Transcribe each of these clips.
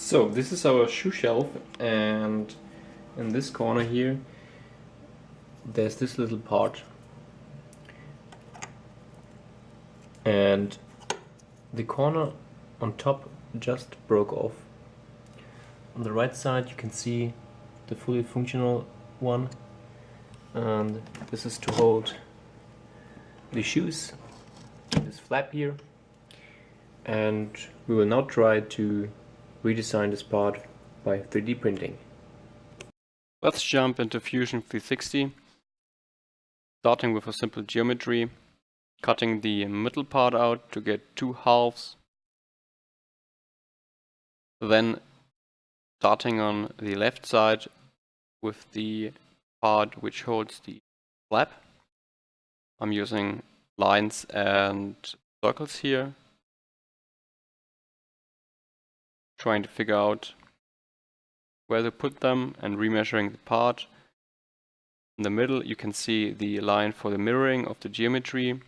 So this is our shoe shelf, and in this corner here there's this little part, and the corner on top just broke off. On the right side you can see the fully functional one, and this is to hold the shoes, this flap here, and we will now try to redesign this part by 3D printing. Let's jump into Fusion 360, starting with a simple geometry, cutting the middle part out to get two halves, then starting on the left side with the part which holds the flap. I'm using lines and circles here, trying to figure out where to put them and remeasuring the part. In the middle you can see the line for the mirroring of the geometry.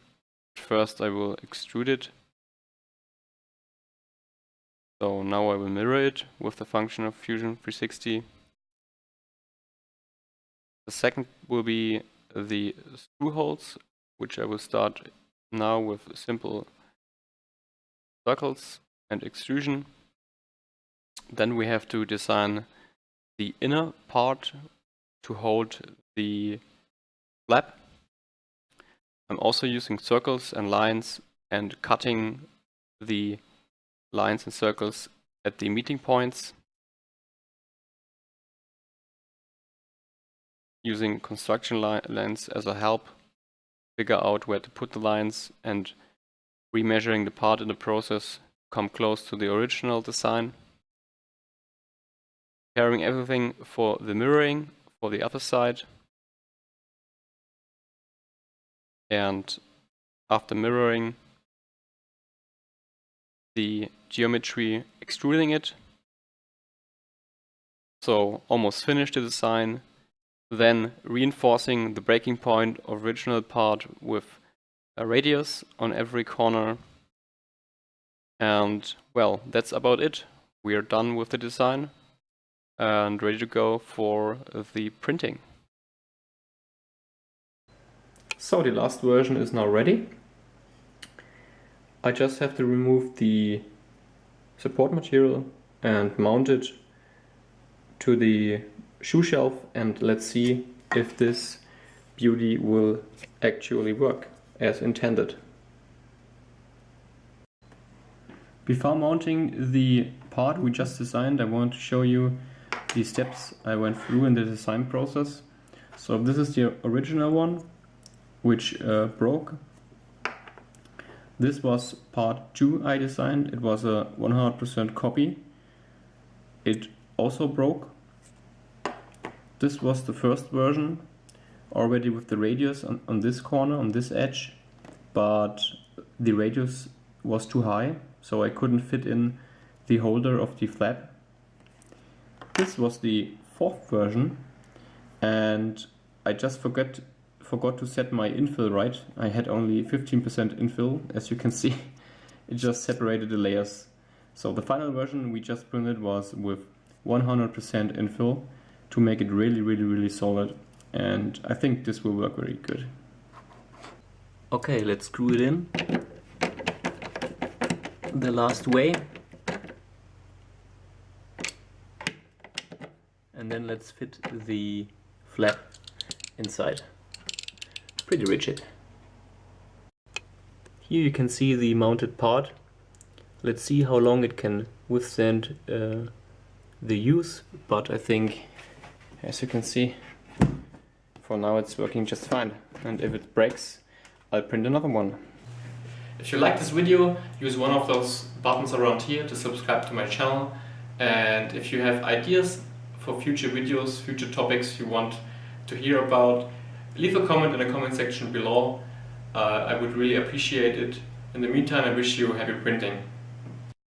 First I will extrude it. So now I will mirror it with the function of Fusion 360. The second will be the screw holes, which I will start now with simple circles and extrusion. Then we have to design the inner part to hold the flap. I'm also using circles and lines and cutting the lines and circles at the meeting points, using construction lines as a help, figure out where to put the lines, and remeasuring the part in the process, come close to the original design. Preparing everything for the mirroring for the other side, and after mirroring the geometry, extruding it. So almost finished the design, then reinforcing the breaking point of original part with a radius on every corner. And well, that's about it. We are done with the design and ready to go for the printing. So the last version is now ready. I just have to remove the support material and mount it to the shoe shelf, and let's see if this beauty will actually work as intended. Before mounting the part we just designed, I want to show you the steps I went through in the design process. So this is the original one, which broke. This was part 2 I designed. It was a 100% copy. It also broke. This was the first version, already with the radius on this corner, on this edge, but the radius was too high, so I couldn't fit in the holder of the flap. This was the fourth version, and I just forgot to set my infill right. I had only 15% infill, as you can see. It just separated the layers. So the final version we just printed was with 100% infill to make it really solid, and I think this will work very good. Okay, let's screw it in the last way, and then let's fit the flap inside. Pretty rigid. Here you can see the mounted part. Let's see how long it can withstand the use, but I think, as you can see, for now it's working just fine, and if it breaks I'll print another one. If you like this video, use one of those buttons around here to subscribe to my channel, and if you have ideas for future videos, future topics you want to hear about, leave a comment in the comment section below. I would really appreciate it. In the meantime, I wish you happy printing.